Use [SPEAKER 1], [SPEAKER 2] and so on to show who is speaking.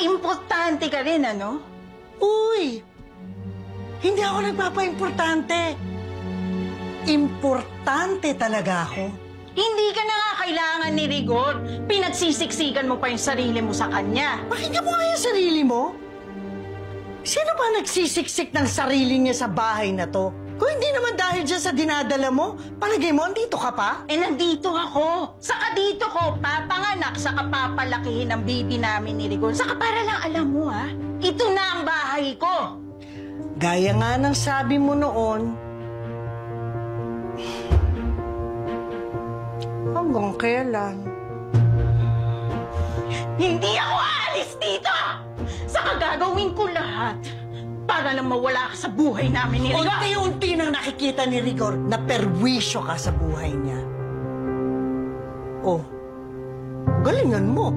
[SPEAKER 1] Importante ka rin, ano?
[SPEAKER 2] Uy! Hindi ako nagpapaimportante. Importante talaga ako.
[SPEAKER 1] Hindi ka na nga kailangan ni Rigor. Pinagsisiksikan mo pa yung sarili mo sa kanya.
[SPEAKER 2] Pakinggan mo nga yung sarili mo. Sino ba nagsisiksik ng sarili niya sa bahay na to? Kung hindi naman dahil dyan sa dinadala mo, palagay mo, andito ka pa?
[SPEAKER 1] Eh, nandito ako. Saka dito ko papanganak, saka papalakihin ang baby namin ni Rigor. Saka para lang alam mo, ha? Ito na ang bahay ko.
[SPEAKER 2] Gaya nga ng sabi mo noon, hanggang kailan?
[SPEAKER 1] Hindi ako aalis dito! Saka gagawin ko lahat para lang mawala ka sa buhay namin ni Rigor.
[SPEAKER 2] Unti-unti nang nakikita ni Rigor na perwisyo ka sa buhay niya. Oh, galingan mo.